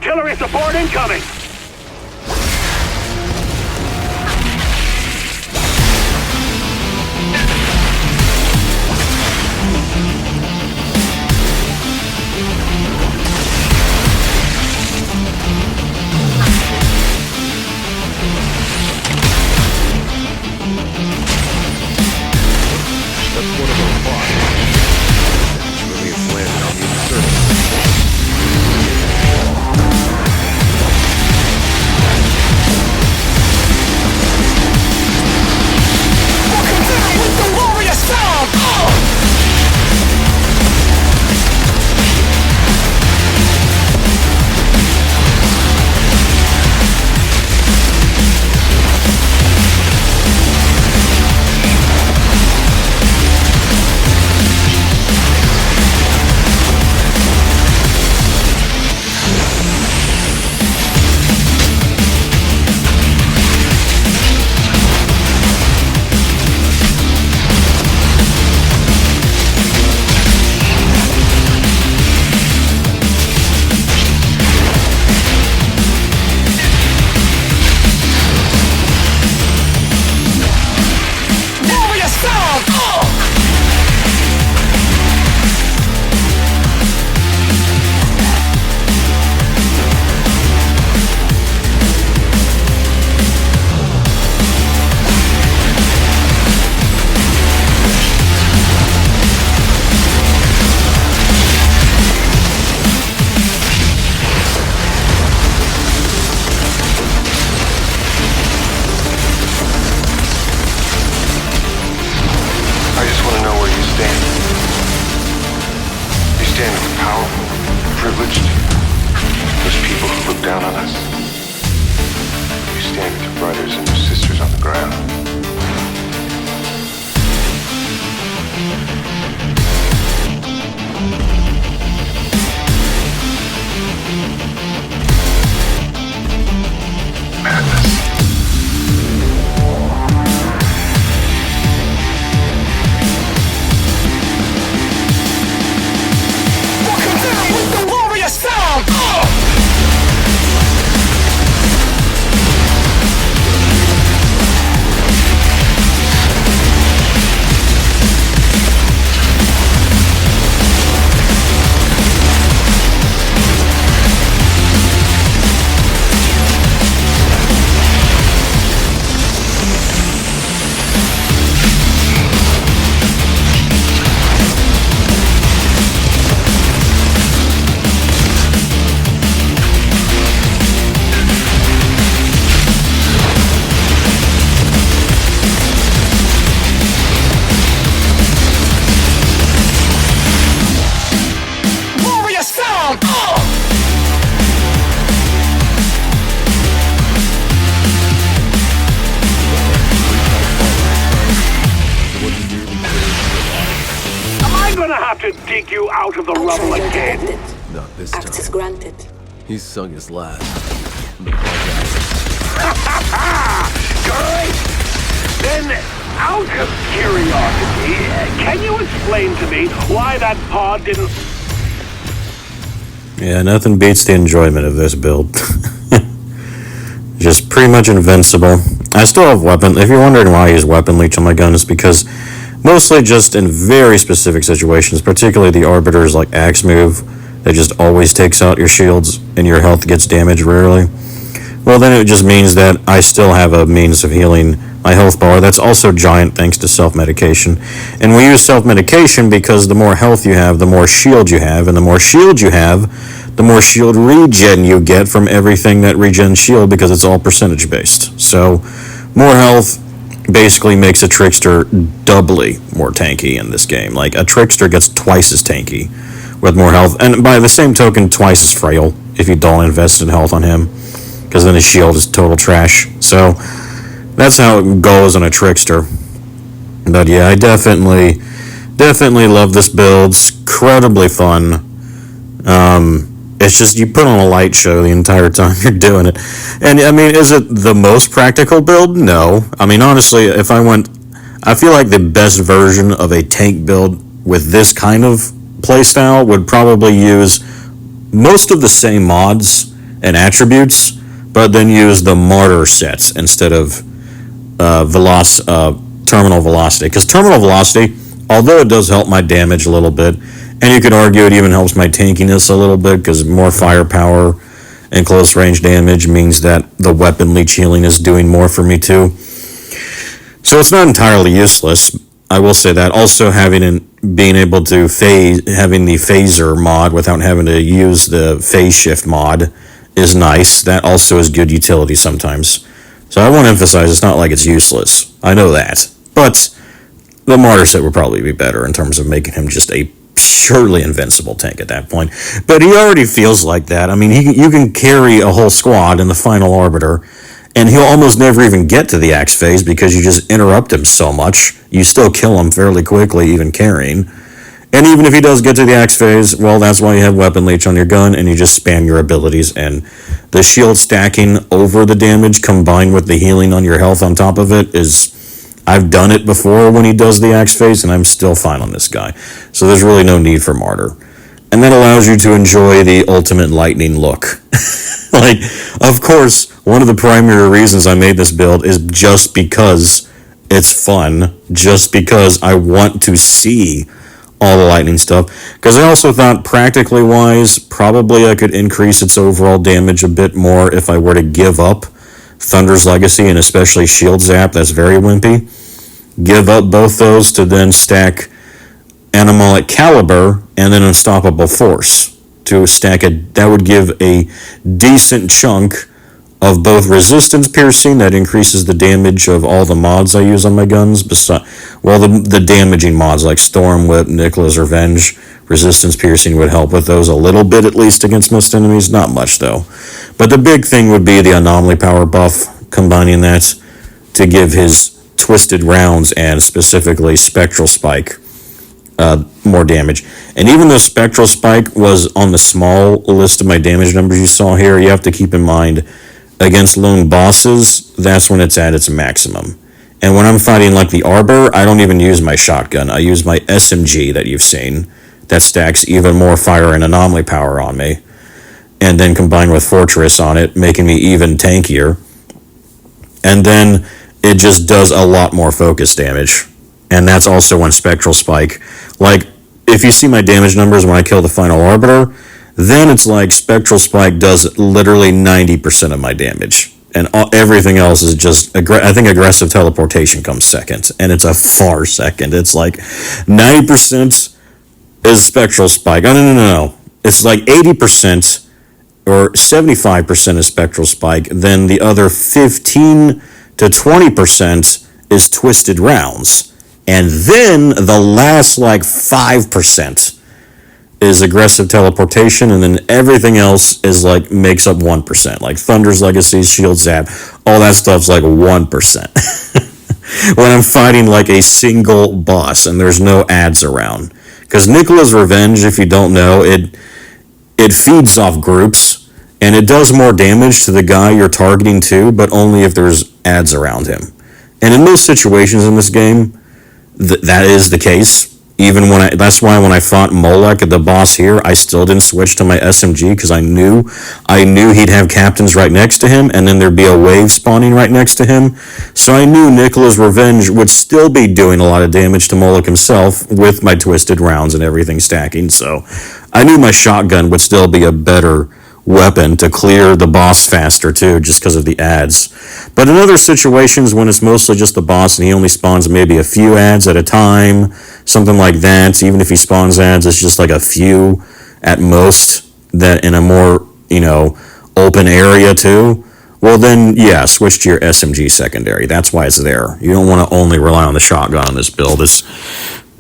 Artillery support incoming! That's one of our plots. Naturally, it's landed on the surface. With the warrior sound! To dig you out of the rubble again. Not this Access time. granted. He's sung his last. Great! Then, out of curiosity, can you explain to me why that pod didn't... Yeah, nothing beats the enjoyment of this build. Just pretty much invincible. I still have weapon. If you're wondering why I use weapon leech on my gun, it's because mostly just in very specific situations, particularly the Arbiter's like axe move that just always takes out your shields and your health gets damaged rarely. Well, then it just means that I still have a means of healing my health bar. That's also giant thanks to self-medication. And we use self-medication because the more health you have, the more shield you have, and the more shield you have, the more shield regen you get from everything that regens shield because it's all percentage based. So more health basically makes a trickster doubly more tanky in this game. Like, a trickster gets twice as tanky with more health, and by the same token, twice as frail if you don't invest in health on him, because then his shield is total trash. So that's how it goes on a trickster. But yeah, I definitely love this build. It's incredibly fun. It's just, you put on a light show the entire time you're doing it. And I mean, is it the most practical build? No. I mean, honestly, I feel like the best version of a tank build with this kind of playstyle would probably use most of the same mods and attributes, but then use the Martyr sets instead of terminal velocity. Because terminal velocity, although it does help my damage a little bit, and you could argue it even helps my tankiness a little bit, because more firepower and close range damage means that the weapon leech healing is doing more for me too. So it's not entirely useless. I will say that. Also, being able to having the phaser mod without having to use the phase shift mod is nice. That also is good utility sometimes. So I want to emphasize it's not like it's useless. I know that. But the Martyr set would probably be better in terms of making him just a surely invincible tank at that point. But he already feels like that. I mean, you can carry a whole squad in the final Arbiter, and he'll almost never even get to the axe phase because you just interrupt him so much. You still kill him fairly quickly, even carrying. And even if he does get to the axe phase, well, that's why you have weapon leech on your gun, and you just spam your abilities. And the shield stacking over the damage combined with the healing on your health on top of it is... I've done it before when he does the axe phase, and I'm still fine on this guy. So there's really no need for Martyr. And that allows you to enjoy the ultimate lightning look. Like, of course, one of the primary reasons I made this build is just because it's fun. Just because I want to see all the lightning stuff. Because I also thought, practically wise, probably I could increase its overall damage a bit more if I were to give up Thunder's Legacy and especially Shield Zap. That's very wimpy. Give up both those to then stack Animalic Caliber and then Unstoppable Force to stack it. That would give a decent chunk of both resistance piercing that increases the damage of all the mods I use on my guns. The damaging mods like Storm Whip, Nicola's Revenge, resistance piercing would help with those a little bit, at least against most enemies. Not much though. But the big thing would be the anomaly power buff, combining that to give his twisted rounds and specifically Spectral Spike more damage. And even though Spectral Spike was on the small list of my damage numbers you saw here, you have to keep in mind against lone bosses, that's when it's at its maximum. And when I'm fighting like the Arbor, I don't even use my shotgun. I use my SMG that you've seen that stacks even more fire and anomaly power on me, and then combined with Fortress on it, making me even tankier. And then it just does a lot more focus damage. And that's also when Spectral Spike, like, if you see my damage numbers when I kill the final Arbiter, then it's like Spectral Spike does literally 90% of my damage. And everything else is just, I think Aggressive Teleportation comes second. And it's a far second. It's like 90% is Spectral Spike. No. It's like 80% or 75% is Spectral Spike. Then the other 15 to 20% is Twisted Rounds. And then the last like 5% is Aggressive Teleportation, and then everything else is like makes up 1%. Like Thunder's Legacy, Shield Zap, all that stuff's like 1%. When I'm fighting like a single boss and there's no ads around. Because Nicola's Revenge, if you don't know, it feeds off groups, and it does more damage to the guy you're targeting too, but only if there's ads around him. And in most situations in this game, that is the case. Even that's why when I fought Moloch, the boss here, I still didn't switch to my SMG because I knew he'd have captains right next to him, and then there'd be a wave spawning right next to him. So I knew Nicola's Revenge would still be doing a lot of damage to Moloch himself with my twisted rounds and everything stacking. So I knew my shotgun would still be a better weapon to clear the boss faster too, just because of the ads. But in other situations when it's mostly just the boss and he only spawns maybe a few ads at a time, something like that, even if he spawns ads, it's just like a few at most, that in a more, open area too, well then, yeah, switch to your SMG secondary. That's why it's there. You don't want to only rely on the shotgun on this build.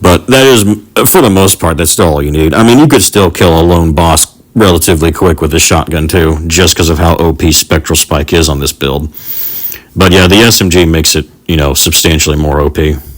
But that is, for the most part, that's still all you need. I mean, you could still kill a lone boss relatively quick with the shotgun too, just because of how OP Spectral Spike is on this build. But yeah, the SMG makes it, substantially more OP.